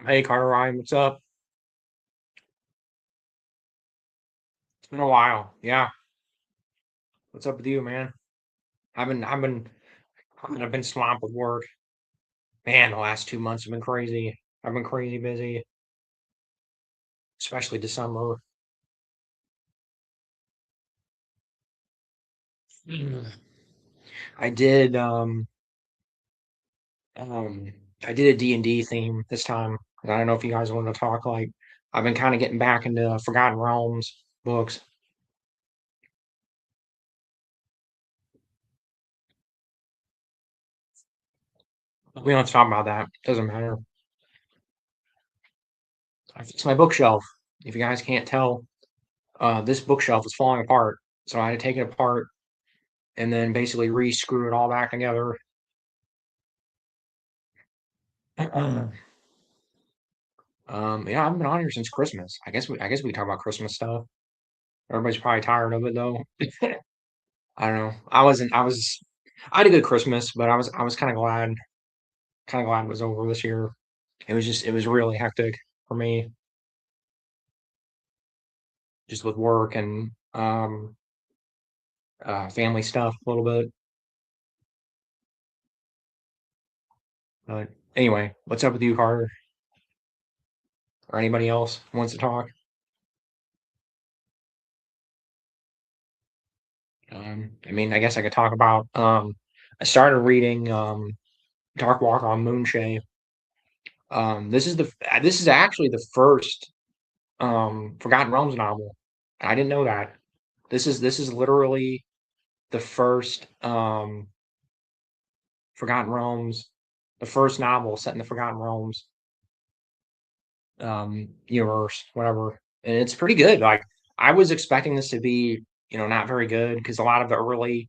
Hey Carter Ryan, what's up? It's been a while. Yeah, what's up with you, man? I've been swamped with work. Man, the last 2 months have been crazy. I've been crazy busy, especially December. Mm. I did um I did a D&D theme this time. I don't know if you guys want to talk like I've been kind of getting back into Forgotten Realms books. We don't have to talk about that. Doesn't matter. I fixed my bookshelf. If you guys can't tell, this bookshelf is falling apart. So I had to take it apart and then basically re-screw it all back together. Yeah, I've been on here since Christmas. I guess we talk about Christmas stuff. Everybody's probably tired of it though. I don't know. I had a good Christmas, but I was kind of glad it was over this year. It was really hectic for me, just with work and family stuff a little bit. But anyway, what's up with you, Carter? Or anybody else who wants to talk? I mean, I guess I could talk about I started reading Dark Walk on Moonshae. This is actually the first Forgotten Realms novel. I didn't know that. This is literally the first Forgotten Realms, the first novel set in the Forgotten Realms universe, whatever. And it's pretty good. Like I was expecting this to be, not very good because a lot of the early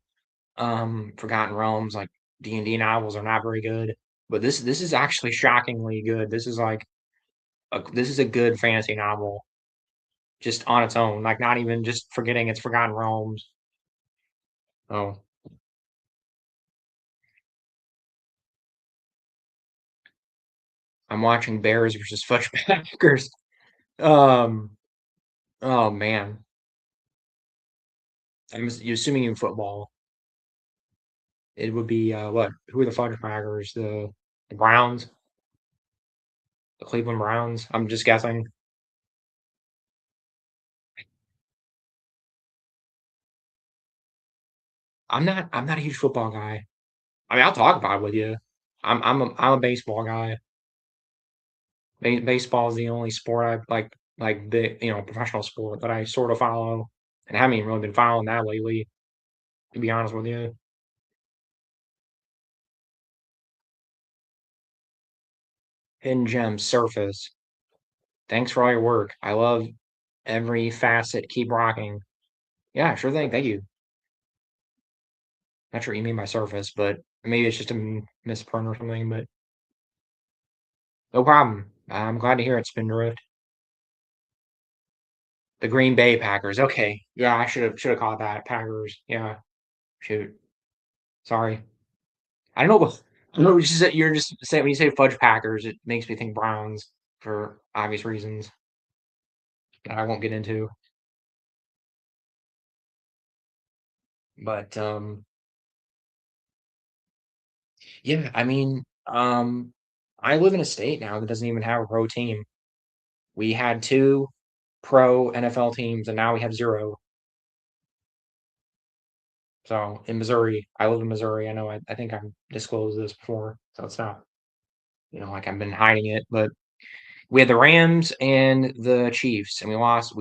Forgotten Realms like D&D novels are not very good. But this is actually shockingly good. This is a good fantasy novel just on its own, like not even just forgetting it's Forgotten Realms. Oh, I'm watching Bears versus Packers. Um, oh man, you assuming in football, it would be what? Who are the Fudge Packers? The Browns, the Cleveland Browns. I'm just guessing. I'm not a huge football guy. I mean, I'll talk about it with you. I'm a baseball guy. Baseball is the only sport I like the professional sport that I sort of follow, and I haven't even really been following that lately. To be honest with you, Hidden Gems Surface. Thanks for all your work. I love every facet. Keep rocking. Yeah, sure thing. Thank you. Not sure what you mean by surface, but maybe it's just a misprint or something. But no problem. I'm glad to hear it, Spindrift. The Green Bay Packers. Okay. Yeah, I should have called that Packers. Yeah. Shoot. Sorry. I don't know. I don't know. You're just saying when you say fudge Packers, it makes me think Browns for obvious reasons that I won't get into. But yeah, I mean, I live in a state now that doesn't even have a pro team. We had two pro NFL teams, and now we have zero. So in Missouri, I live in Missouri. I know I think I've disclosed this before, so it's not like I've been hiding it. But we had the Rams and the Chiefs, and We lost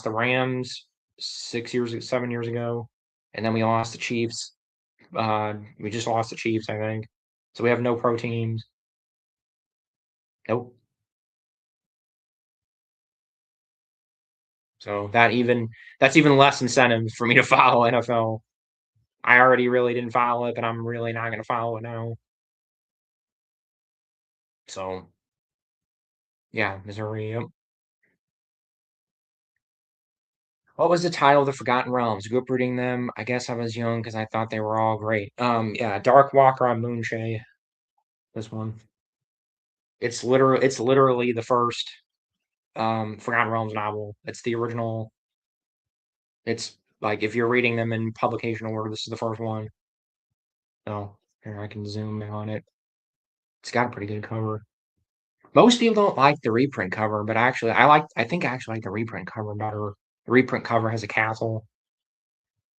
the Rams 6 years, 7 years ago, and then we lost the Chiefs. We just lost the Chiefs, I think. So we have no pro teams. Nope. So that's even less incentive for me to follow NFL. I already really didn't follow it, but I'm really not going to follow it now. So yeah, Missouri. Yep. What was the title of the Forgotten Realms? Grew up reading them. I guess I was young because I thought they were all great. Yeah, Dark Walker on Moonshae. This one. It's literally the first Forgotten Realms novel. It's the original. It's like if you're reading them in publication order, this is the first one. So here I can zoom in on it. It's got a pretty good cover. Most people don't like the reprint cover, but actually, I think I actually like the reprint cover better. The reprint cover has a castle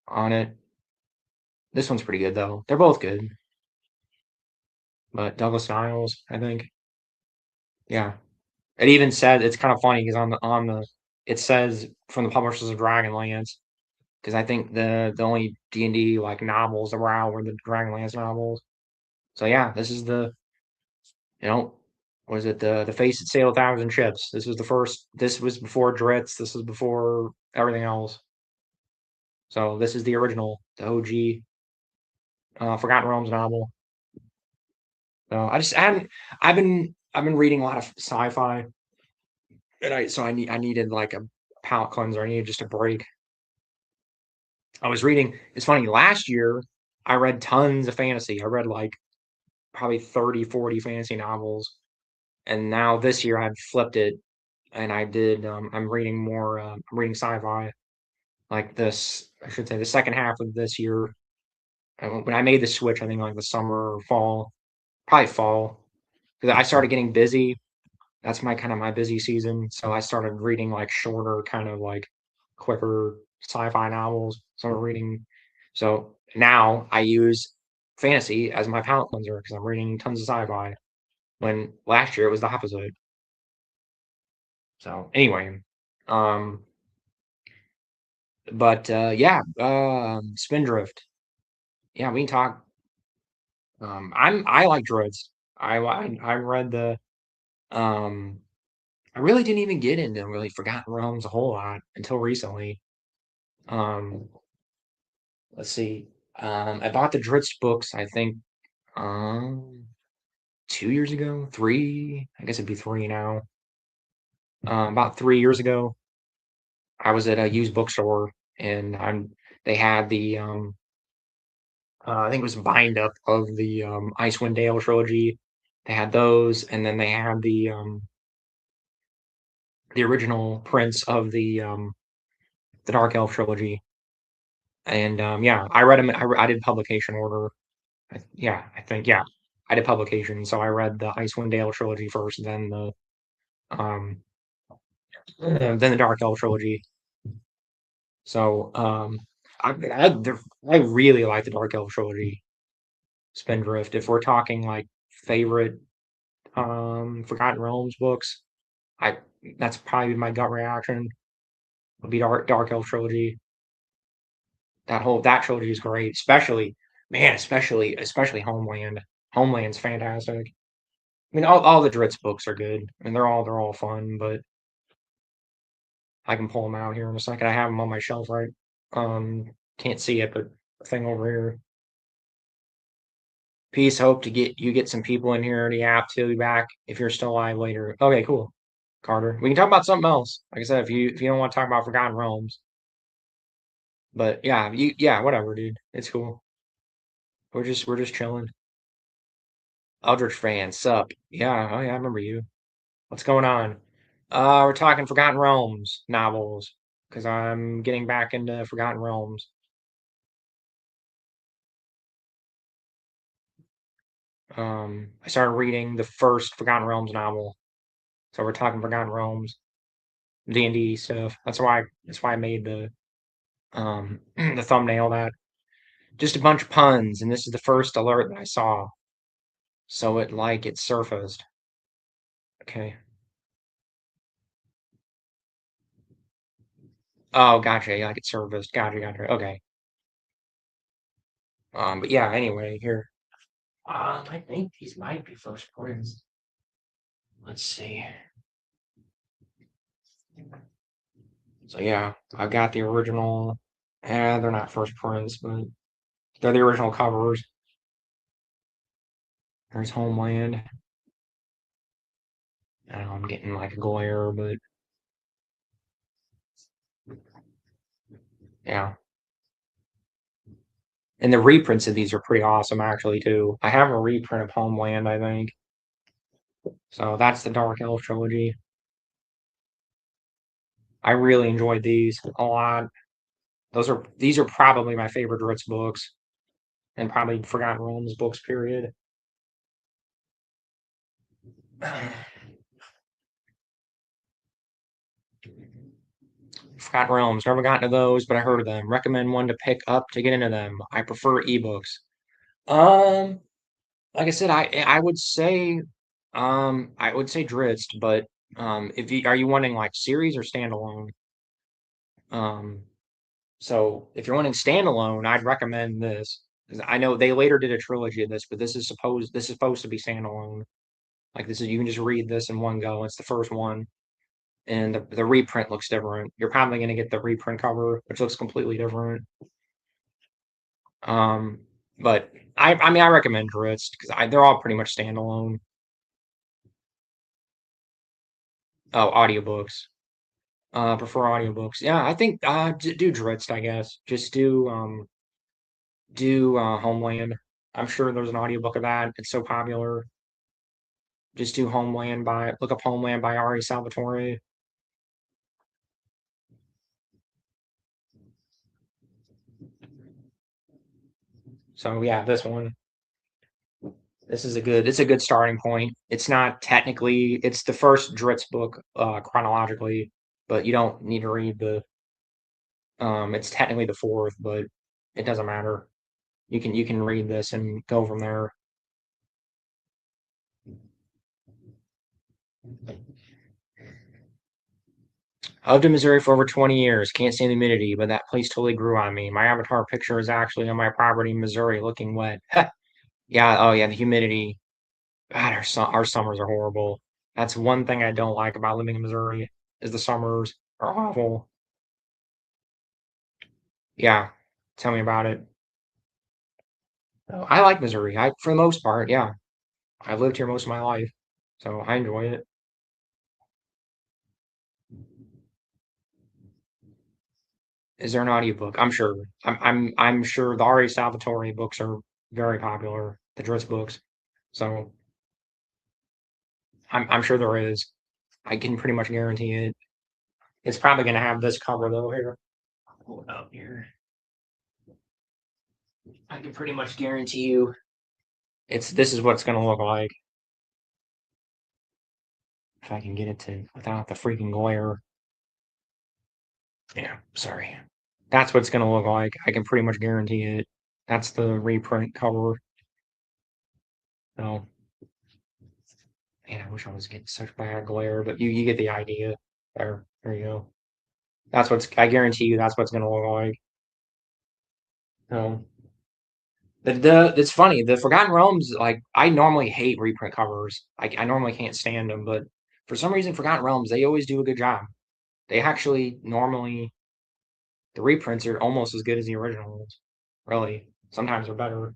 on it. This one's pretty good though. They're both good, but Douglas Niles, I think, yeah. It even said it's kind of funny because on the it says from the publishers of Dragonlance because I think the only D&D like novels that were out were the Dragonlance novels. So yeah, this is the you know was it the Face that Sailed a Thousand Ships? This was the first. This was before Dritz. This was before everything else. So this is the original, the OG Forgotten Realms novel. So I haven't. I've been reading a lot of sci-fi, and I needed like a palate cleanser. I needed just a break. I was reading. It's funny. Last year, I read tons of fantasy. I read like probably 30, 40 fantasy novels, and now this year I've flipped it, and I did. I'm reading more. I'm reading sci-fi. Like this, I should say, the second half of this year. When I made the switch, I think like the summer or fall, probably fall, because I started getting busy. That's my kind of my busy season. So I started reading like shorter, kind of like quicker sci-fi novels. So I'm reading. So now I use fantasy as my palate cleanser because I'm reading tons of sci-fi. When last year it was the opposite. So anyway, um, but yeah, Spindrift. Yeah, we can talk. I like Druids. I read the um I really didn't even get into really Forgotten Realms a whole lot until recently. Um, let's see. I bought the Dritz books, I think, um, 2 years ago, three. I guess it'd be three now. About 3 years ago, I was at a used bookstore and they had I think it was bind up of the Icewind Dale trilogy. They had those, and then they had the original prints of the Dark Elf trilogy. And yeah, I read them. I did publication order. Yeah, I think yeah, I did publication. So I read the Icewind Dale trilogy first, um, then the Dark Elf trilogy. So I really like the Dark Elf trilogy. Spindrift. If we're talking like favorite Forgotten Realms books, I that's probably my gut reaction. Would be Dark Elf trilogy. That trilogy is great, especially man, especially Homeland. Homeland's fantastic. I mean, all the Dritz books are good. I mean, they're all fun, but I can pull them out here in a second. I have them on my shelf, right? Can't see it, but the thing over here. Peace. Hope to get some people in here. The app to be back if you're still live later. Okay, cool. Carter, we can talk about something else. Like I said, if you don't want to talk about Forgotten Realms, but yeah, whatever, dude. It's cool. We're just chilling. Eldritch fan, sup? Yeah, oh yeah, I remember you. What's going on? We're talking Forgotten Realms novels because I'm getting back into Forgotten Realms. I started reading the first Forgotten Realms novel, so we're talking Forgotten Realms, D&D stuff. That's why I made the thumbnail that just a bunch of puns, and this is the first alert that I saw, so it surfaced. Okay. Oh, gotcha. Yeah, like it surfaced. Gotcha. Okay. But yeah. Anyway, here. I think these might be first prints. Let's see. So yeah, I've got the original. They're not first prints, but they're the original covers. There's Homeland. I know I'm getting like a glare, but yeah. And the reprints of these are pretty awesome, actually, too. I have a reprint of Homeland, I think. So that's the Dark Elf trilogy. I really enjoyed these a lot. These are probably my favorite Dritz books, and probably Forgotten Realms books. Period. Forgotten Realms. Never gotten to those, but I heard of them. Recommend one to pick up to get into them. I prefer ebooks. Um, like I said, I would say Drizzt, but if you are you wanting like series or standalone? Um, so if you're wanting standalone, I'd recommend this. 'Cause I know they later did a trilogy of this, but this is supposed to be standalone. Like this is you can just read this in one go. It's the first one, and the reprint looks different. You're probably going to get the reprint cover, which looks completely different. Um, but I mean I recommend Drizzt because they're all pretty much standalone. Oh, audiobooks. Prefer audiobooks. Yeah, I think do Drizzt, I guess. Just do Homeland. I'm sure there's an audiobook of that. It's so popular. Just do Homeland by look up Homeland by Ari Salvatore. So yeah, this one. It's a good starting point. It's not technically it's the first Drizzt book chronologically, but you don't need to read the it's technically the fourth, but it doesn't matter. You can read this and go from there. I lived in Missouri for over 20 years. Can't stand the humidity, but that place totally grew on me. My avatar picture is actually on my property in Missouri looking wet. Yeah, oh yeah, the humidity. God, our summers are horrible. That's one thing I don't like about living in Missouri is the summers are awful. Yeah, tell me about it. Oh, I like Missouri. I for the most part, yeah. I've lived here most of my life, so I enjoy it. Is there an audiobook? I'm sure. I'm sure the Ari Salvatore books are very popular, the Drizzt books. So I'm sure there is. I can pretty much guarantee it. It's probably gonna have this cover though here. I'll pull it up here. I can pretty much guarantee you it's this is what it's gonna look like. If I can get it to without the freaking glare. Yeah, sorry. That's what it's gonna look like. I can pretty much guarantee it. That's the reprint cover. So man, I wish I was getting such bad glare, but you get the idea. There you go. I guarantee you that's what's gonna look like. So it's funny. The Forgotten Realms, like I normally hate reprint covers. I normally can't stand them, but for some reason, Forgotten Realms they always do a good job. They actually normally the reprints are almost as good as the originals. Really, sometimes they're better.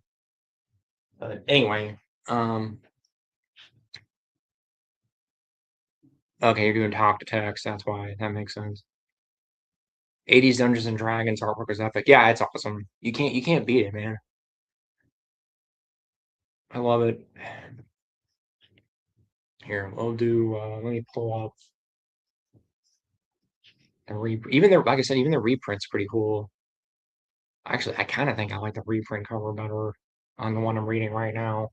But anyway, um, okay, you're doing talk to text. That's why that makes sense. 80s Dungeons and Dragons artwork is epic. Yeah, it's awesome. You can't beat it, man. I love it. Here, we'll do. Let me pull up the even the like I said, even the reprint's pretty cool. Actually, I kind of think I like the reprint cover better on the one I'm reading right now.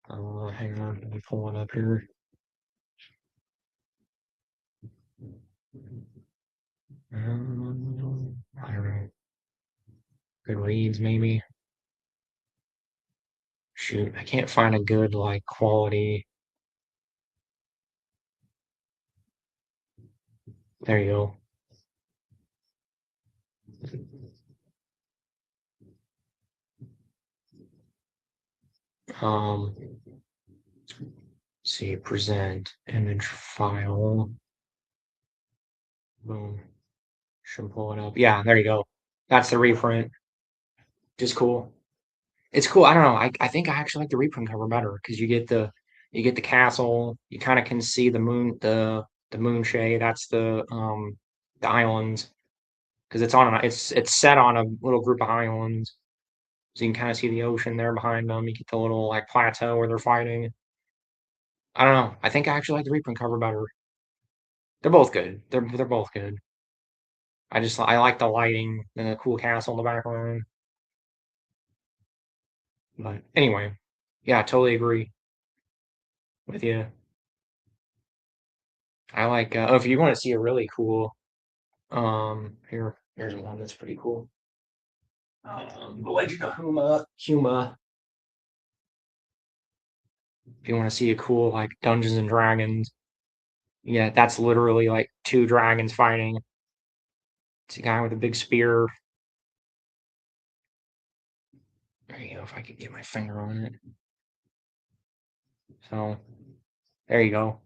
Hang on, let me pull it up here. I don't know. Good reads, maybe. Shoot, I can't find a good like quality. There you go. See, present image file. Boom. Should pull it up. Yeah, there you go. That's the reprint. Just cool. It's cool. I don't know. I think I actually like the reprint cover better because you get the castle. You kind of can see the moon shade. That's the islands because it's set on a little group of islands. So you can kind of see the ocean there behind them. You get the little like plateau where they're fighting. I don't know. I think I actually like the reprint cover better. They're both good. They're both good. I like the lighting and the cool castle in the background. But anyway, yeah, I totally agree with you. I like oh, if you want to see a really cool here's one that's pretty cool. The Legend of Huma. If you want to see a cool like Dungeons and Dragons, yeah, that's literally like two dragons fighting. It's a guy with a big spear. There you go, if I could get my finger on it. So there you go.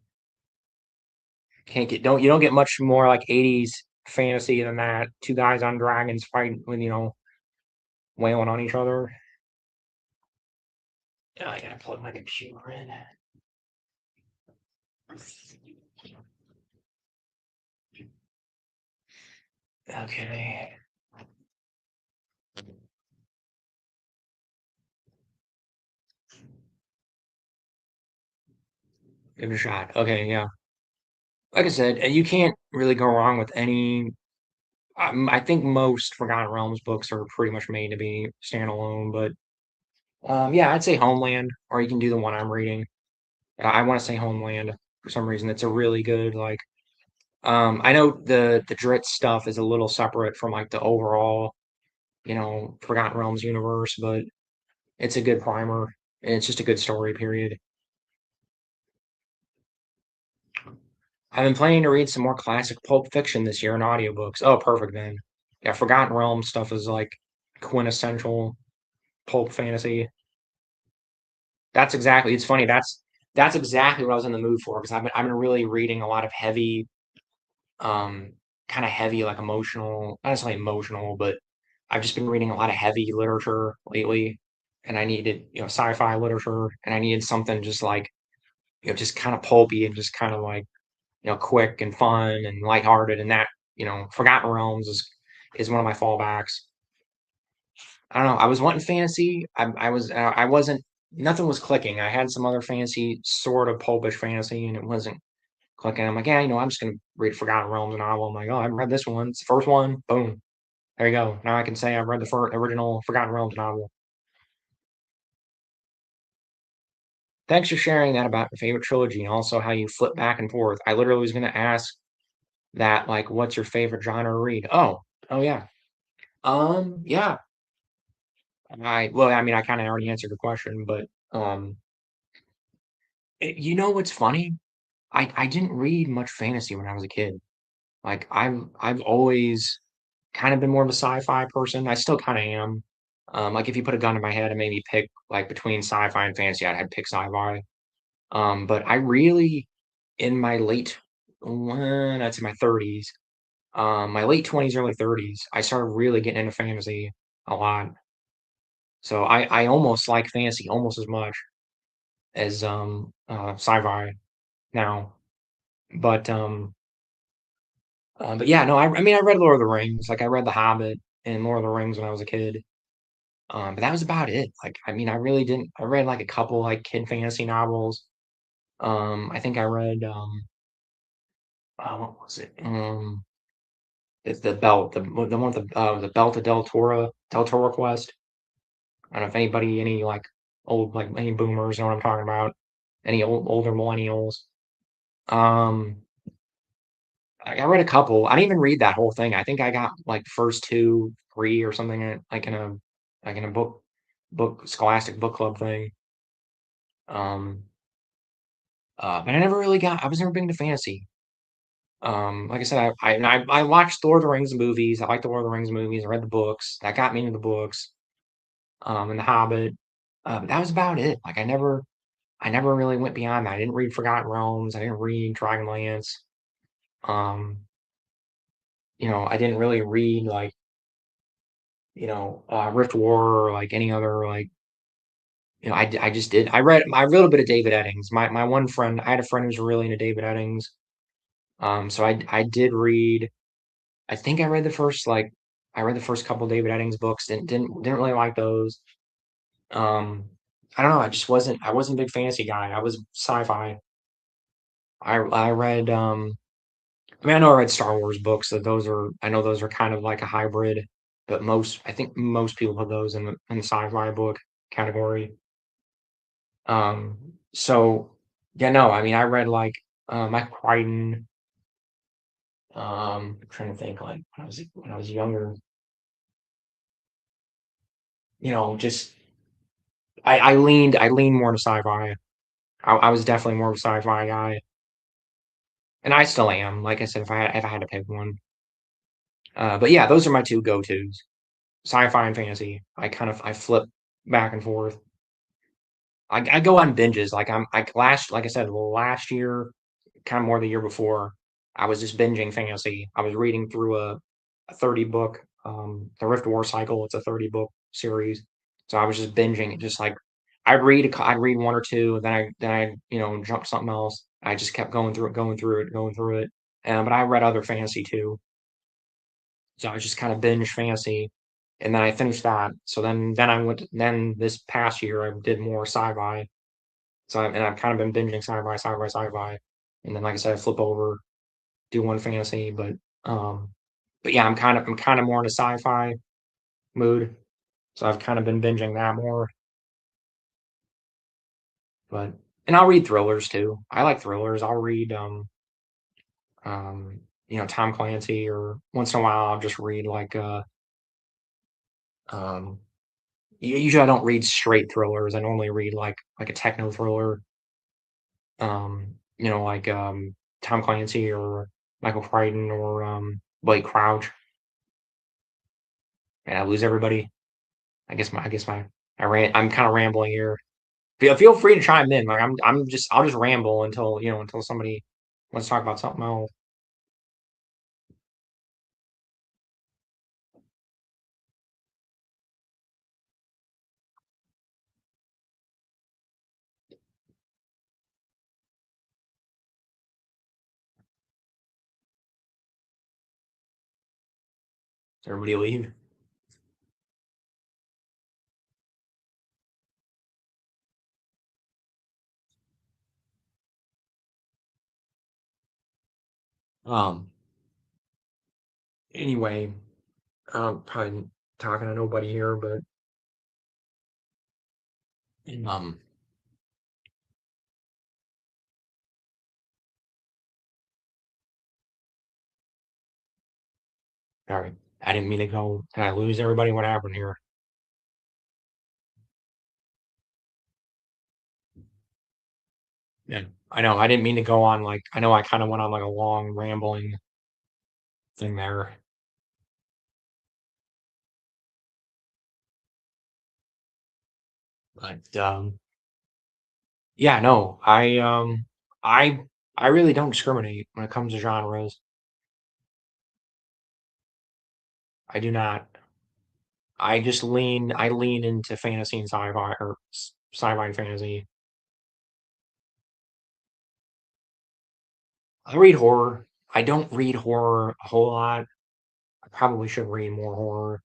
Can't get don't you don't get much more like 80s fantasy than that. Two guys on dragons fighting with, wailing on each other. Oh, I gotta plug my computer in. Okay. Give it a shot. Okay, yeah. Like I said, you can't really go wrong with any. I think most Forgotten Realms books are pretty much made to be standalone, but yeah, I'd say Homeland, or you can do the one I'm reading. I want to say Homeland for some reason. It's a really good like. I know the Dritz stuff is a little separate from like the overall, Forgotten Realms universe, but it's a good primer and it's just a good story. Period. I've been planning to read some more classic pulp fiction this year in audiobooks. Oh, perfect then. Yeah, Forgotten Realms stuff is like quintessential pulp fantasy. That's exactly. It's funny. That's exactly what I was in the mood for because I've been really reading a lot of heavy, um, kind of heavy like emotional, not necessarily emotional, but I've just been reading a lot of heavy literature lately, and I needed sci-fi literature, and I needed something just like just kind of pulpy and just kind of like quick and fun and lighthearted, and that Forgotten Realms is one of my fallbacks. I don't know. I was wanting fantasy. I wasn't. Nothing was clicking. I had some other fantasy, sort of pulpish fantasy, and it wasn't clicking. I'm like, yeah, I'm just gonna read Forgotten Realms novel. I'm like, oh, I haven't read this one. It's the first one. Boom. There you go. Now I can say I've read the original Forgotten Realms novel. Thanks for sharing that about your favorite trilogy and also how you flip back and forth. I literally was gonna ask that, like, what's your favorite genre to read? Oh yeah. Yeah. I mean, I kind of already answered the question, but um, you know what's funny? I didn't read much fantasy when I was a kid. Like I've always kind of been more of a sci-fi person. I still kind of am. Like if you put a gun to my head and maybe pick like between sci-fi and fantasy, I'd pick sci-fi. But I really in my I'd say my 30s, my late 20s, early 30s, I started really getting into fantasy a lot. So I almost like fantasy almost as much as sci-fi now. But but yeah, no, I mean I read Lord of the Rings, like I read The Hobbit and Lord of the Rings when I was a kid. But that was about it. Like I mean I really didn't I read like a couple like kid fantasy novels. I think I read what was it? It's the one with the Belt of Del Toro Quest. I don't know if any like old like any boomers know what I'm talking about. Any older millennials. Um I read a couple. I didn't even read that whole thing. I think I got like first two, three or something like in a book scholastic book club thing. Um but I never really got I was never big into fantasy. Like I said, I watched Lord of the Rings movies. I like the Lord of the Rings movies. I read the books. That got me into the books. And The Hobbit. But that was about it. Like I never really went beyond that. I didn't read Forgotten Realms. I didn't read Dragonlance. Um, I didn't really read like Rift War or like any other like I just did. I read a bit of David Eddings. My one friend, I had a friend who's really into David Eddings. So I did read. I think I read the first couple David Eddings books. Didn't really like those. Um, I don't know. I wasn't a big fantasy guy. I was sci-fi. I read I mean I know I read Star Wars books, so those are I know those are kind of like a hybrid, but I think most people put those in the sci-fi book category. So yeah, no, I mean I read like Michael Crichton, I'm trying to think like when I was younger, just I leaned more to sci-fi. I was definitely more of a sci-fi guy, and I still am. Like I said, if I had to pick one, but yeah, those are my two go-tos: sci-fi and fantasy. I flip back and forth. I go on binges. Like I said, last year, kind of more the year before, I was just binging fantasy. I was reading through a 30 book the Rift War Cycle. It's a 30 book series, so I was just binging it. Just like I'd read one or two, then I jump to something else. I just kept going through it, going through it, going through it. But I read other fantasy too, so I was just kind of binge fantasy, and then I finished that. So then this past year I did more sci-fi. I've kind of been binging sci-fi, and then like I said, I flip over, do one fantasy, um, but yeah, I'm kind of more in a sci-fi mood, so I've kind of been binging that more. But and I'll read thrillers too. I like thrillers. I'll read Tom Clancy, or once in a while I'll just read like um usually I don't read straight thrillers. I normally read like a techno thriller, like Tom Clancy or Michael Crichton or Blake Crouch. And I lose everybody. I guess my I'm kind of rambling here. Feel free to chime in. Like I'll just ramble until somebody wants to talk about something else. Everybody leave. Um. Anyway, probably talking to nobody here, but um. Sorry, I didn't mean to go. Did I lose everybody? What happened here? Yeah, I know. I didn't mean to go on like. I know I kind of went on like a long rambling thing there, but yeah, no, I I really don't discriminate when it comes to genres. I do not. I lean into fantasy and sci-fi, or sci-fi and fantasy. I read horror. I don't read horror a whole lot. I probably should read more horror.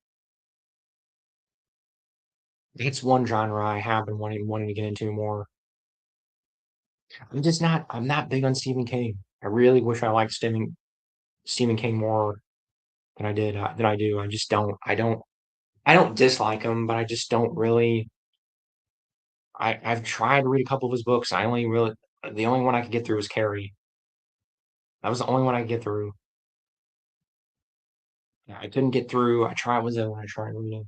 It's one genre I have been wanting to get into more. I'm not big on Stephen King. I really wish I liked Stephen King more than I do. I just don't. I don't dislike him, but I just don't really. I've tried to read a couple of his books. I only really The only one I could get through was Carrie. That was the only one I could get through. Yeah, I couldn't get through. I tried. Was it when I tried reading?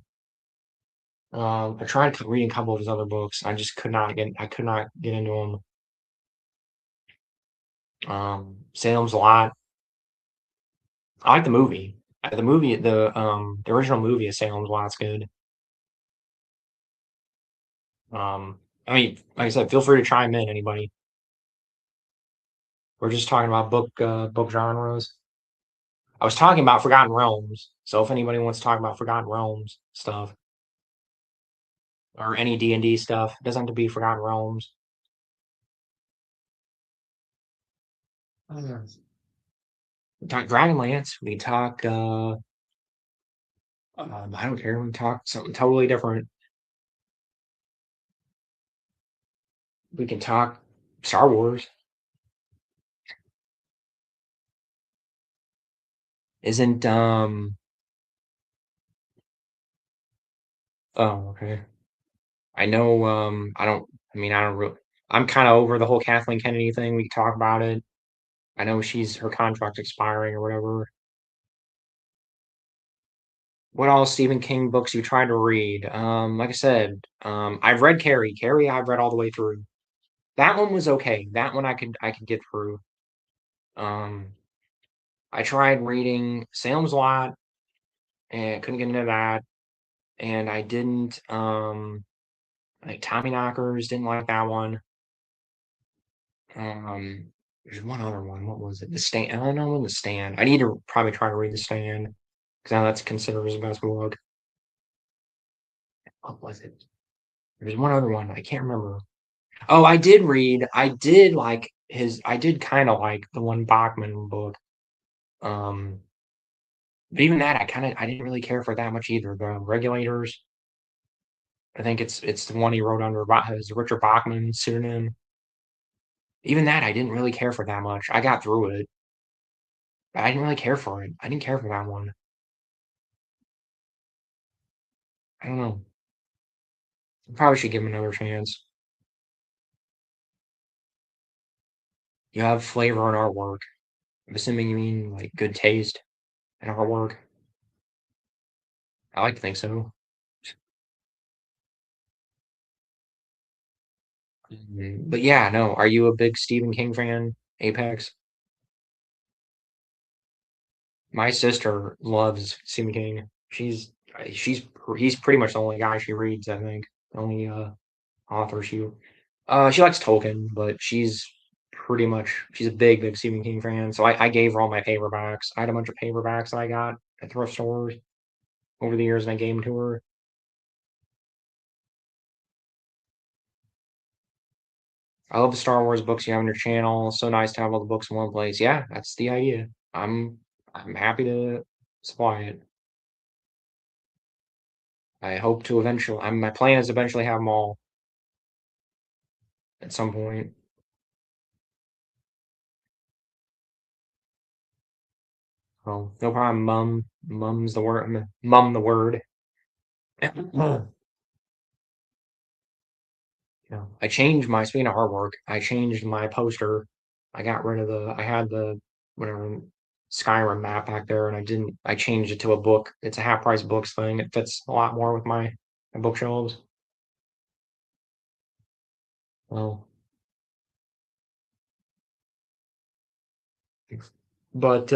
I tried reading a couple of his other books. I just could not get. I could not get into them. Salem's Lot. I like the movie. The original movie of Salem's Lot's good. I mean, like I said, feel free to chime in, anybody. We're just talking about book genres. I was talking about Forgotten Realms, so if anybody wants to talk about Forgotten Realms stuff or any D&D stuff, it doesn't have to be Forgotten Realms. We talk Dragonlance. We talk. I don't care. We talk something totally different. We can talk Star Wars. Isn't oh, okay. I know I don't really I'm kind of over the whole Kathleen Kennedy thing. We can talk about it. I know she's her contract's expiring or whatever. What all Stephen King books you tried to read? Like I said, I've read Carrie. Carrie, I've read all the way through. That one was okay. That one I could get through. Um, I tried reading Salem's Lot and couldn't get into that. And I didn't like Tommy Knockers, didn't like that one. Um, there's one other one. What was it? The Stand. I don't know The Stand. I need to probably try to read The Stand because now that's considered his best book. What was it? There's one other one. I can't remember. Oh, I did read. I did like his. I did kind of like the one Bachman book. Um, but even that, I didn't really care for that much either. The Regulators. I think it's the one he wrote under his Richard Bachman pseudonym. Even that, I didn't really care for that much. I got through it. But I didn't really care for it. I didn't care for that one. I don't know. I probably should give him another chance. You have flavor in artwork. I'm assuming you mean like good taste in artwork. I like to think so. But yeah, no. Are you a big Stephen King fan? Apex? My sister loves Stephen King. She's he's pretty much the only guy she reads, I think. The only author she likes Tolkien, but she's a big Stephen King fan. So I gave her all my paperbacks. I had a bunch of paperbacks that I got at thrift stores over the years and I gave them to her. I love the Star Wars books you have on your channel. So nice to have all the books in one place. Yeah, that's the idea. I'm happy to supply it. I hope to eventually. My plan is to eventually have them all at some point. Well, no problem. Mum's the word. Mum the word. Yeah, I changed my speaking of artwork. I changed my poster. I got rid of the. I had the whatever Skyrim map back there, and I didn't. I changed it to a book. It's a half price books thing. It fits a lot more with my bookshelves. Well, but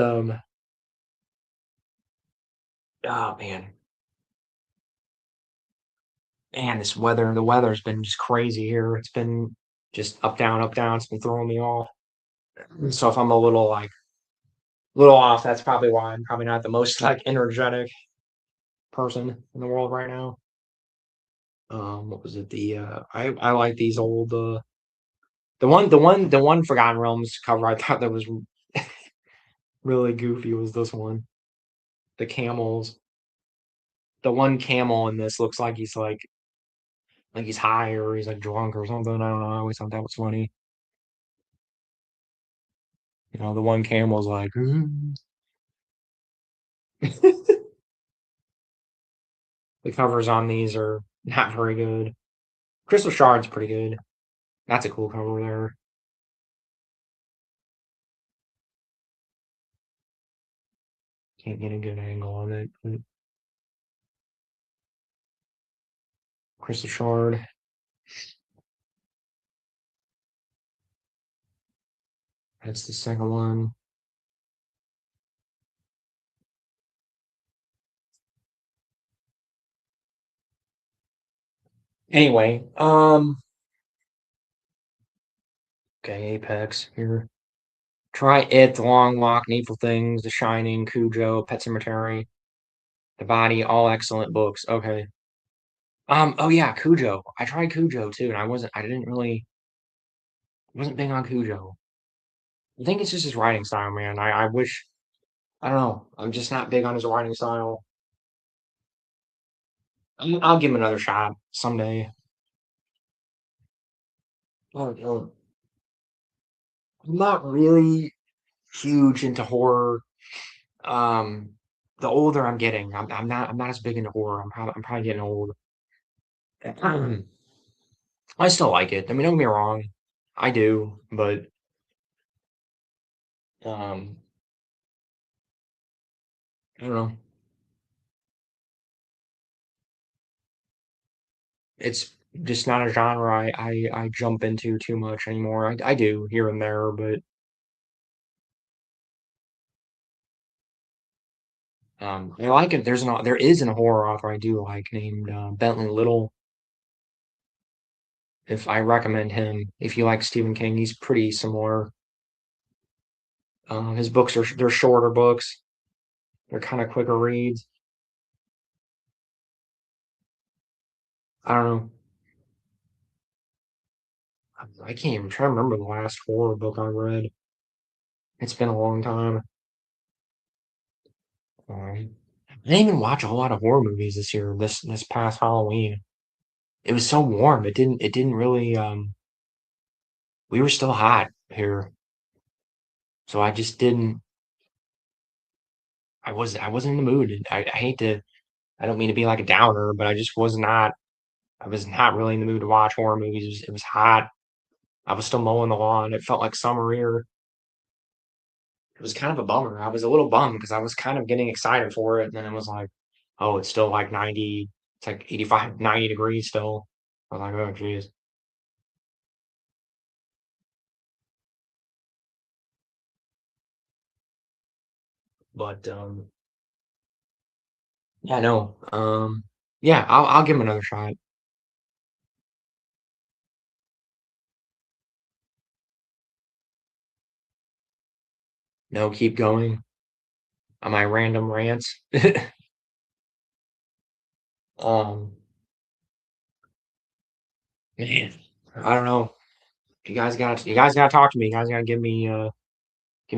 oh man, this weather. The weather's been just crazy here. It's been just up down up down. It's been throwing me off. So if I'm a little off, that's probably why I'm probably not the most like energetic person in the world right now. What was it? I like these old the one Forgotten Realms cover I thought that was really goofy was this one. The camels. The one camel in this looks like he's high or he's like drunk or something. I don't know. I always thought that was funny. The one camel's like the covers on these are not very good. Crystal Shard's pretty good. That's a cool cover there. Can't get a good angle on it, but Crystal Shard. That's the second one. Anyway, okay, Apex here. Try It, The Long Walk, Needful Things, The Shining, Cujo, Pet Sematary, The Body, all excellent books. Okay. Oh yeah, Cujo. I tried Cujo too, and I didn't really wasn't big on Cujo. I think it's just his writing style, man. I wish I don't know. I'm just not big on his writing style. I'll give him another shot someday. Oh, I'm not really huge into horror. Um, the older I'm getting, I'm not as big into horror. I'm probably getting old. I still like it. I mean, don't get me wrong, I do, but um, I don't know. It's just not a genre I jump into too much anymore. I do here and there, but I like it. There is an horror author I do like named Bentley Little. If I recommend him, if you like Stephen King, he's pretty similar. His books they're shorter books. They're kind of quicker reads. I don't know. I can't even try to remember the last horror book I read. It's been a long time. I didn't even watch a whole lot of horror movies this year. This past Halloween, it was so warm. It didn't really. We were still hot here, so I just didn't. I wasn't in the mood. I hate to. I don't mean to be like a downer, but I just was not. I was not really in the mood to watch horror movies. It was hot. I was still mowing the lawn. It felt like summer here. It was kind of a bummer. I was a little bummed because I was kind of getting excited for it, and then it was like, oh, it's still like 90. It's like 85, 90 degrees still. I was like, oh, geez. But yeah, no. Yeah, I'll give him another shot. No, keep going on my random rants. Um, man, I don't know. You guys gotta talk to me. You guys gotta give me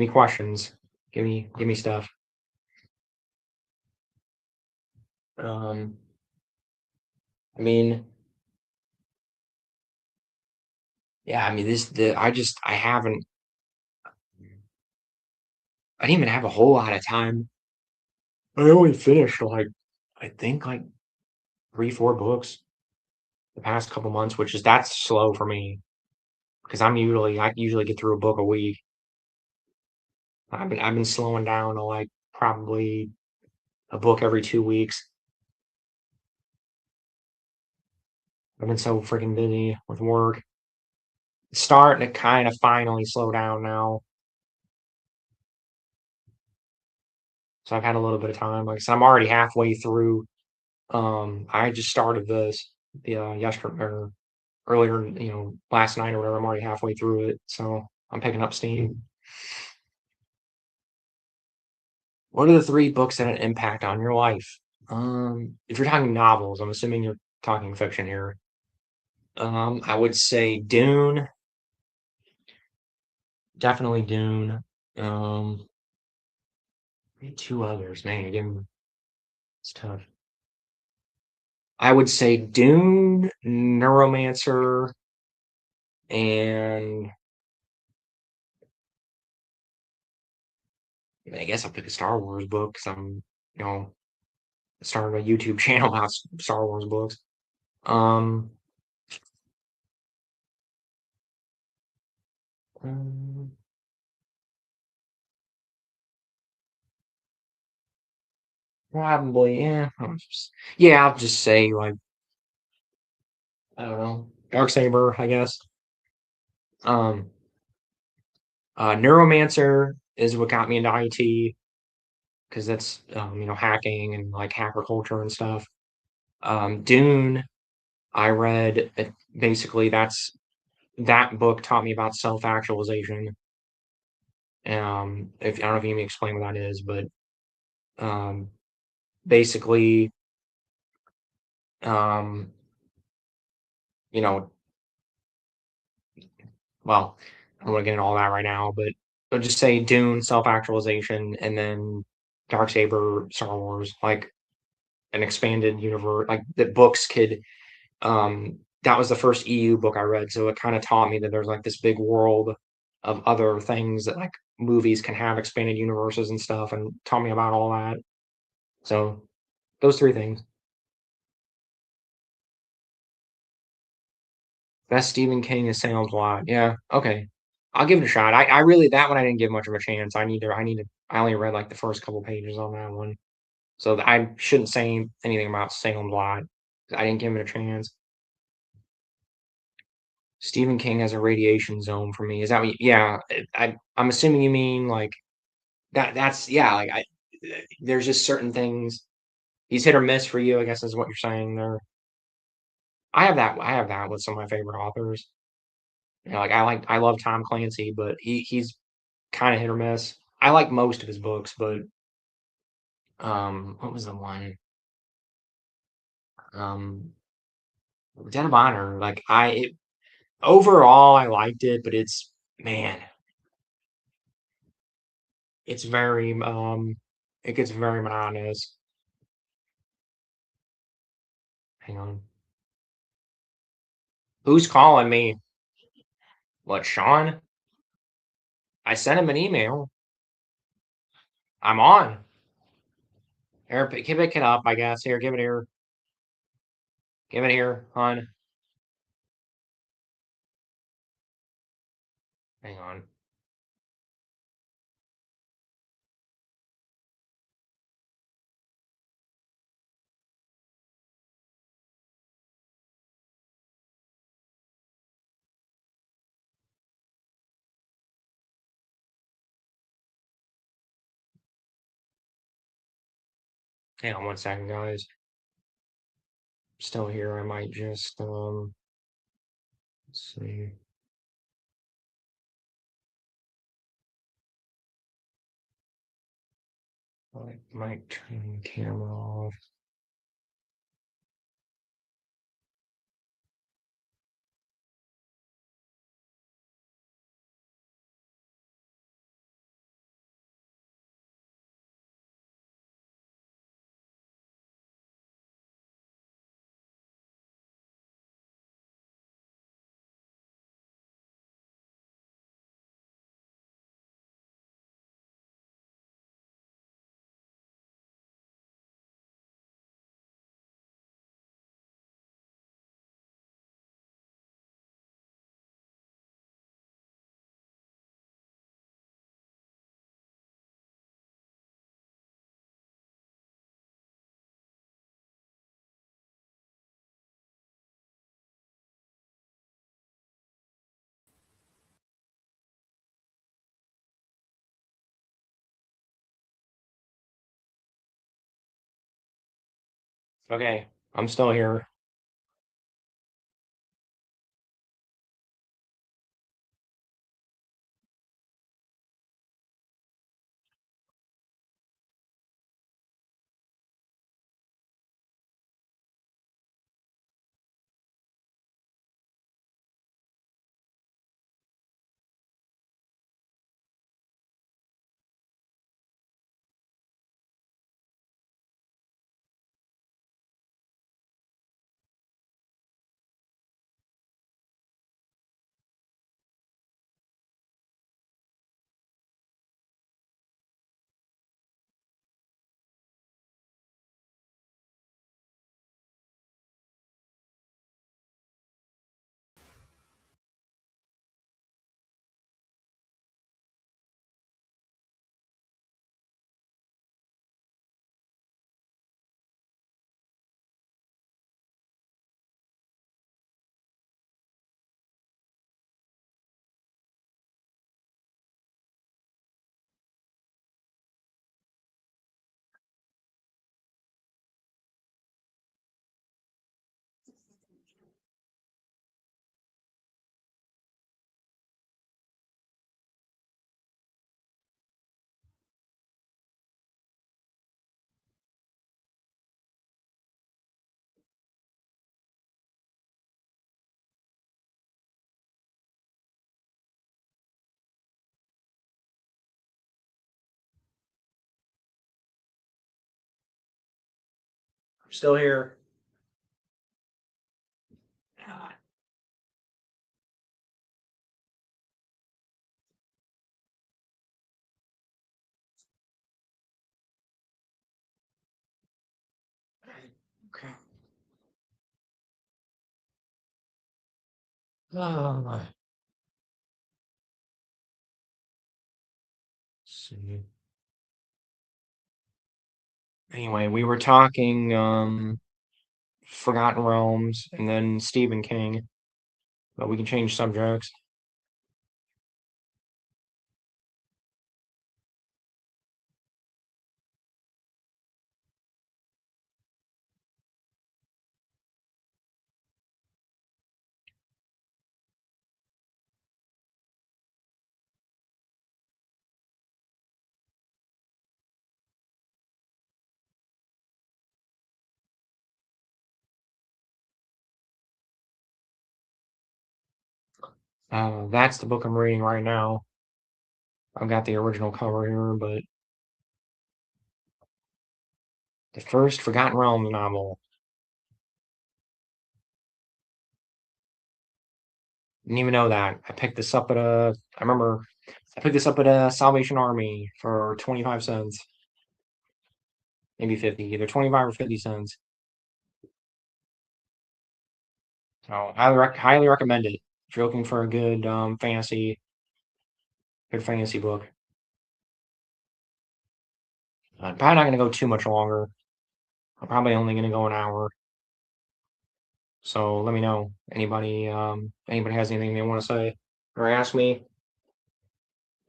questions. Give me stuff. Um, I mean, yeah, I mean I didn't even have a whole lot of time. I only finished like I think like 3, 4 books the past couple months, which is that's slow for me because I usually get through a book a week. I've been slowing down to like probably a book every 2 weeks. I've been so freaking busy with work. It's starting to kind of finally slow down now. So I've had a little bit of time. Like I said, I'm already halfway through. I just started this yesterday or earlier, last night or whatever. I'm already halfway through it, so I'm picking up steam. What are the three books that had an impact on your life? If you're talking novels, I'm assuming you're talking fiction here. I would say Dune, definitely Dune. Um, maybe two others. Man, again, it's tough. I would say Dune, Neuromancer, and I guess I'll pick a Star Wars book because you know, started a YouTube channel about Star Wars books. Um, um, probably, yeah. Yeah, I'll just say like I don't know, Darksaber, I guess. Um, Neuromancer is what got me into IT because that's hacking and like hacker culture and stuff. Dune, I read basically that book taught me about self-actualization. If I don't know if you can explain what that is, but um, basically, um, you know, well, I don't want to get into all that right now, but I'll just say Dune, self-actualization, and then Darksaber, Star Wars, like an expanded universe, like that books could. That was the first EU book I read, so it kind of taught me that there's like this big world of other things that like movies can have expanded universes and stuff, and taught me about all that. So those three things. Best Stephen King is Salem's Lot. Yeah, okay. I'll give it a shot. I really that one I didn't give much of a chance. I only read like the first couple pages on that one. So I shouldn't say anything about Salem's Lot. I didn't give it a chance. Stephen King has a radiation zone for me. Is that what yeah, I'm assuming you mean like that's yeah, like there's just certain things he's hit or miss for you, I guess is what you're saying there. I have that with some of my favorite authors. You know, I love Tom Clancy, but he's kind of hit or miss. I like most of his books, but what was the one? Um, Den of Honor. Overall I liked it, but it's man, it's very it gets very monotonous. Hang on. Who's calling me? What, Sean? I sent him an email. I'm on. Here, pick it up, I guess. Here, give it here. Give it here, hon. Hang on. Hang on 1 second, guys. Still here. I might just let's see. I might turn the camera off. Okay, I'm still here. I'm still here. Okay. Let's see. Anyway, we were talking Forgotten Realms and then Stephen King, but we can change subjects. That's the book I'm reading right now. I've got the original cover here, but the first Forgotten Realms novel. Didn't even know that. I picked this up at a. I remember I picked this up at a Salvation Army for 25 cents, maybe 50, either 25 or 50 cents. So highly recommend it if you're looking for a good fantasy book. I'm probably not going to go too much longer. I'm probably only going to go an hour. So let me know. Anybody has anything they want to say or ask me?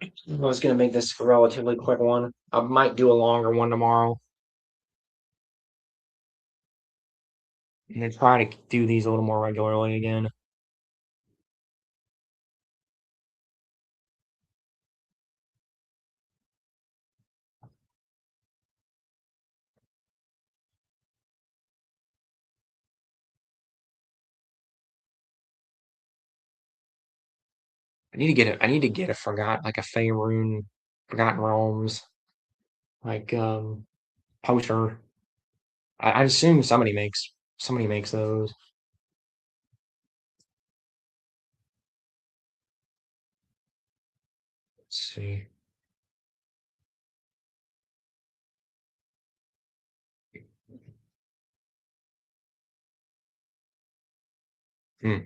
I was going to make this a relatively quick one. I might do a longer one tomorrow and then try to do these a little more regularly again. I need to get a Forgotten Realms, like poster. I assume somebody makes those. Let's see. Hmm.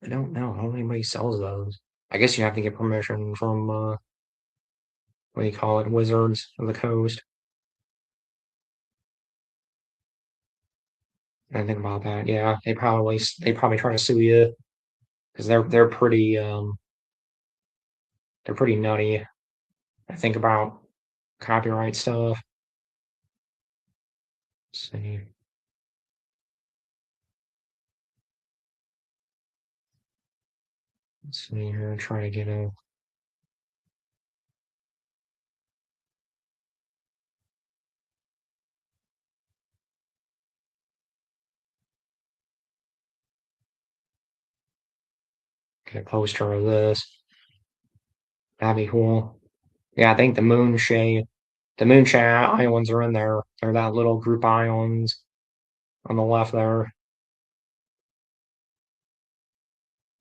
I don't know how anybody sells those. I guess you have to get permission from what do you call it, Wizards of the Coast. I think about that. Yeah, they probably try to sue you because they're pretty nutty. I think about copyright stuff. Let's see. Let's see here. Try to get a poster of this. That'd be cool. Yeah, I think the Moonshae Islands are in there. They're that little group of islands on the left there.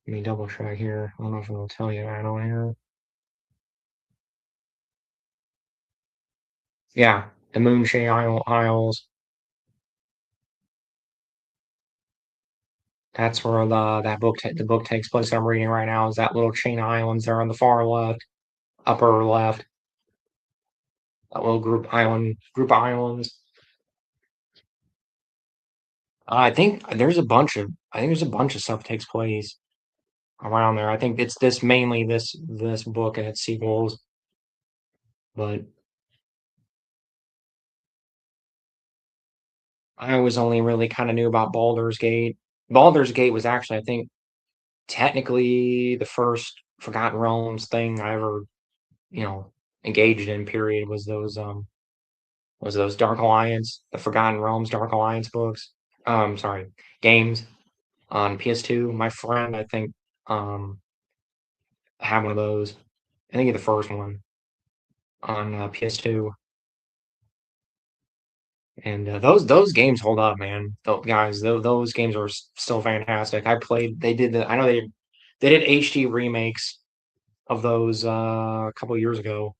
Let me double check here. I don't know if it'll tell you that on here. Yeah, the Isles. That's where the book takes place. I'm reading right now is that little chain of islands there on the far left, upper left. That little group of islands. I think there's a bunch of stuff takes place around there. I think it's this book and its sequels, but I was only really kind of knew about Baldur's Gate. Baldur's Gate was actually, I think, technically the first Forgotten Realms thing I ever, you know, engaged in. Period was those Dark Alliance, the Forgotten Realms Dark Alliance books. Sorry, games on PS2. My friend, I think, um, had one of those. I think the first one on PS2, and those games hold up, man. Those games are still fantastic. I played. They did the. I know they did HD remakes of those a couple years ago.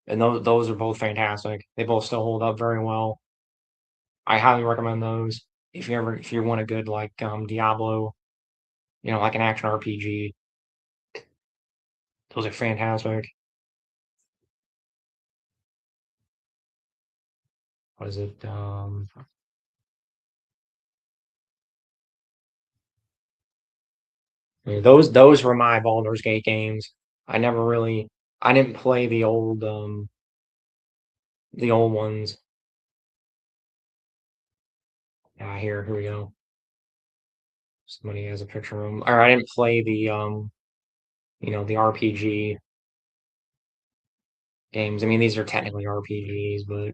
and those are both fantastic. They both still hold up very well. I highly recommend those if you want a good like Diablo, like an action RPG. Those are fantastic. What is it? Yeah, those were my Baldur's Gate games. I never really I didn't play the old ones. Yeah, here we go. Somebody has a picture of them. Or I didn't play the RPG games. I mean, these are technically RPGs, but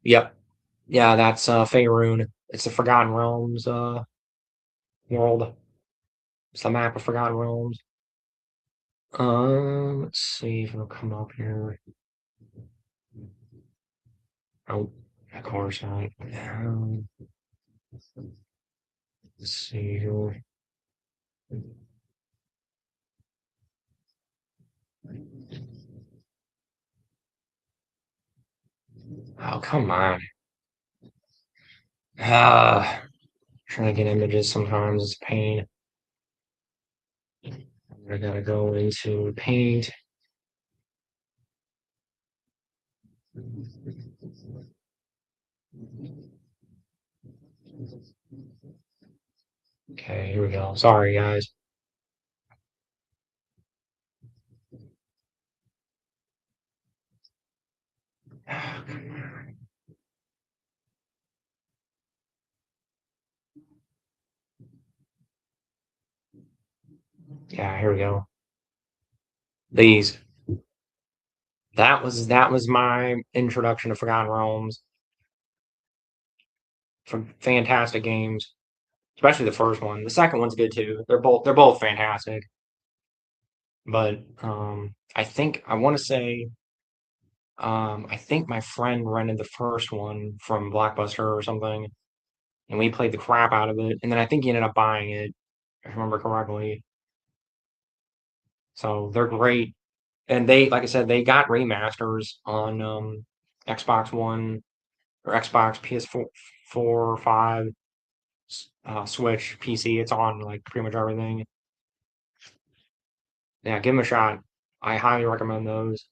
yep. Yeah, that's Faerun. It's the Forgotten Realms world. It's the map of Forgotten Realms. Let's see if it'll come up here. Oh, of course not. Let's see here. Oh, come on. Trying to get images sometimes is a pain. I gotta go into Paint. Okay, here we go. Sorry, guys. Yeah, here we go. These. That was my introduction to Forgotten Realms. Fantastic games, especially the first one. The second one's good too. They're both fantastic. But I want to say I think my friend rented the first one from Blockbuster or something, and we played the crap out of it. And then I think he ended up buying it, if I remember correctly. So they're great, and they, like I said, they got remasters on Xbox One or Xbox, PS4, 5, Switch, PC. It's on like pretty much everything. Yeah, give them a shot. I highly recommend those.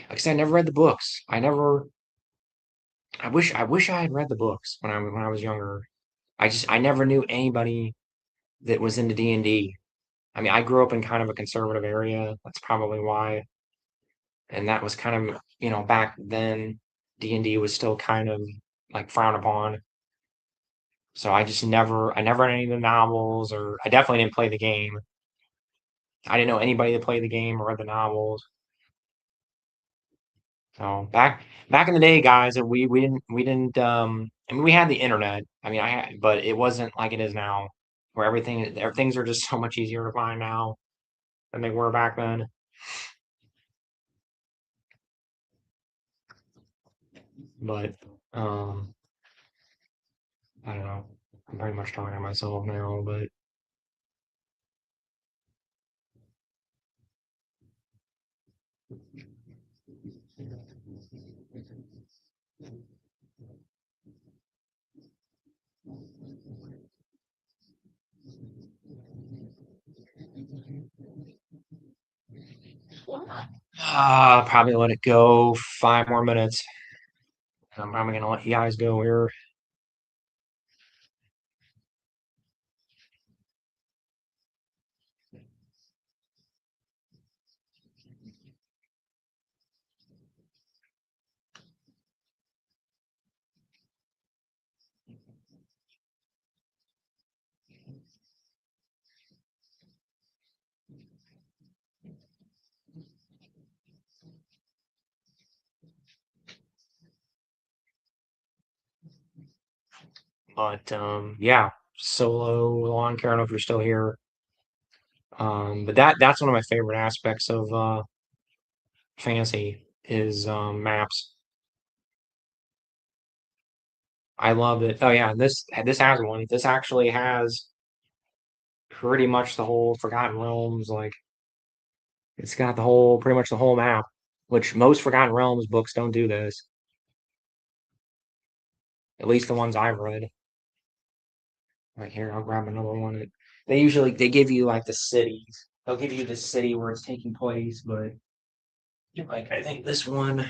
Like I said, I never read the books. I wish I had read the books when I was younger. I never knew anybody that was into D&D. I mean, I grew up in kind of a conservative area. That's probably why. And that was kind of, back then, D&D was still kind of like frowned upon. So I never read any of the novels, or I definitely didn't play the game. I didn't know anybody that played the game or read the novels. So back in the day, guys, we didn't. I mean, we had the internet. I mean, but it wasn't like it is now, where everything's are just so much easier to find now than they were back then. But um, I don't know. I'm pretty much talking to myself now, probably let it go 5 more minutes. I'm probably gonna let you guys go here. But yeah, solo lawn care. I don't know if you're still here. But that's one of my favorite aspects of fantasy is maps. I love it. Oh yeah, this has one. This actually has pretty much the whole Forgotten Realms. Like it's got the whole, pretty much the whole map, which most Forgotten Realms books don't do this. At least the ones I've read. Right here, I'll grab another one. They give you like the cities. They'll give you the city where it's taking place, but like I think this one,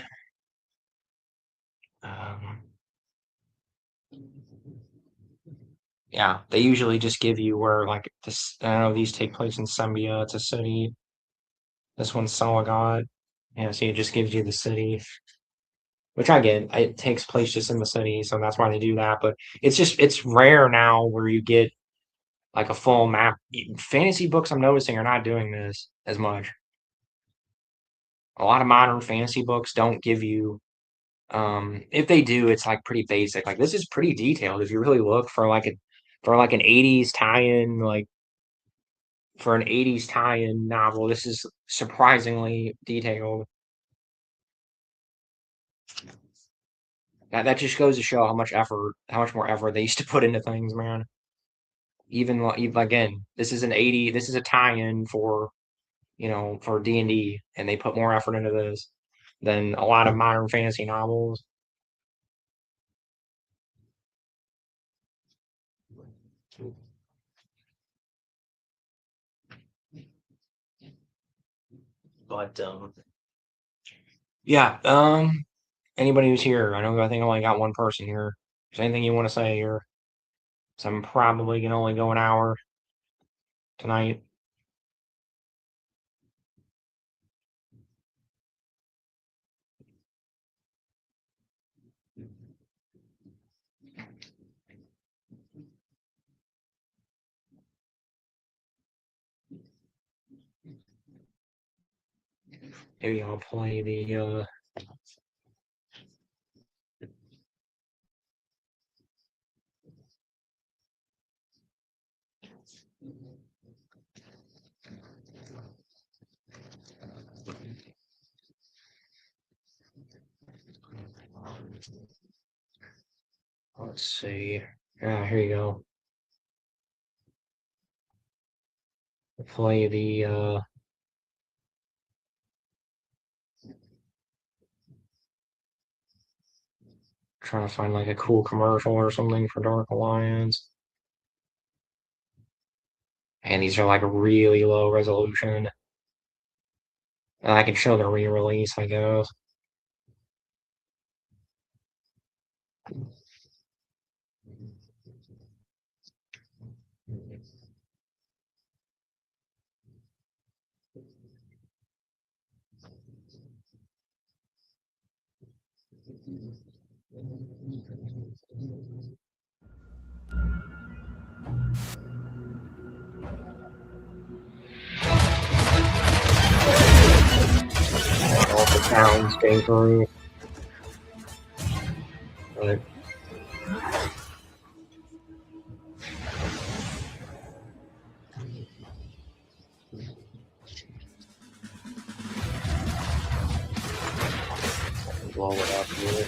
um, yeah, they usually just give you where like this. I don't know these take place in Sembia. It's a city. This one's Salagot. Yeah, so it just gives you the city, which I get. It takes place just in the city, so that's why they do that. But it's rare now where you get like a full map. Fantasy books, I'm noticing, are not doing this as much. A lot of modern fantasy books don't give you if they do, it's like pretty basic. Like this is pretty detailed if you really look for like a for like an 80s tie-in, like for an 80s tie-in novel, this is surprisingly detailed. That just goes to show how much effort, how much more effort they used to put into things, man. Even again, this is a tie-in for, for D&D, and they put more effort into this than a lot of modern fantasy novels. But yeah, anybody who's here, I think I only got one person here. Is there anything you want to say here? So I'm probably gonna only go an hour tonight. Maybe I'll play the let's see. Yeah, here you go. Play the trying to find like a cool commercial or something for Dark Alliance. And these are like really low resolution. And I can show the re-release, I guess. All the sounds came through. But blow it up here.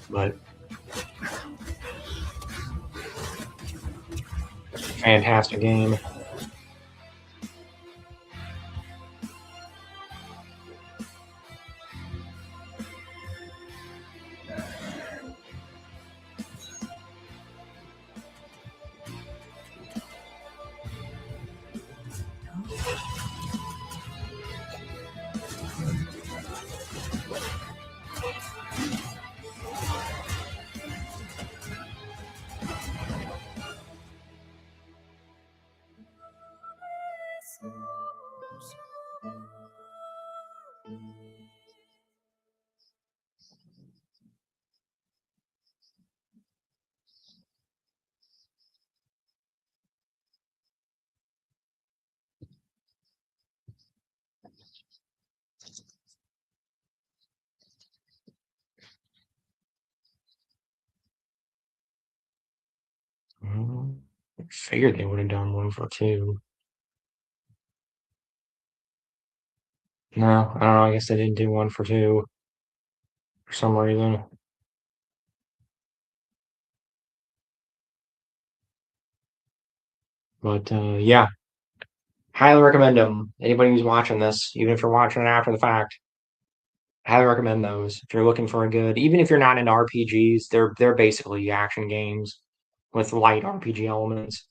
But fantastic game. I figured they would have done one for two. No, I don't know. I guess they didn't do one for two. for some reason. But yeah, highly recommend them. Anybody who's watching this, even if you're watching it after the fact, highly recommend those. If you're looking for a good, even if you're not into RPGs, they're basically action games with light RPG elements.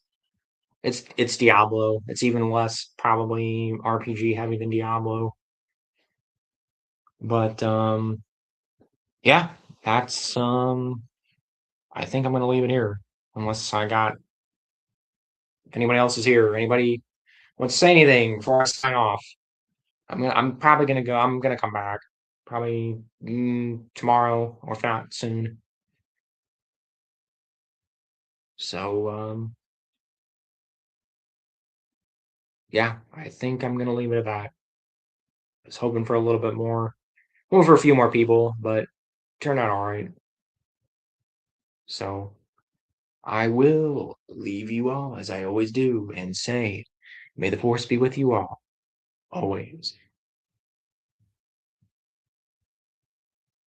It's Diablo. It's even less probably RPG heavy than Diablo. But yeah, that's I think I'm gonna leave it here. Unless I got if anybody else is here. Anybody wants to say anything before I sign off? I'm probably gonna go. I'm gonna come back probably tomorrow or if not soon. So yeah, I think I'm gonna leave it at that. I was hoping for a little bit more, hoping for a few more people, but turned out all right. So I will leave you all as I always do and say, may the force be with you all, always.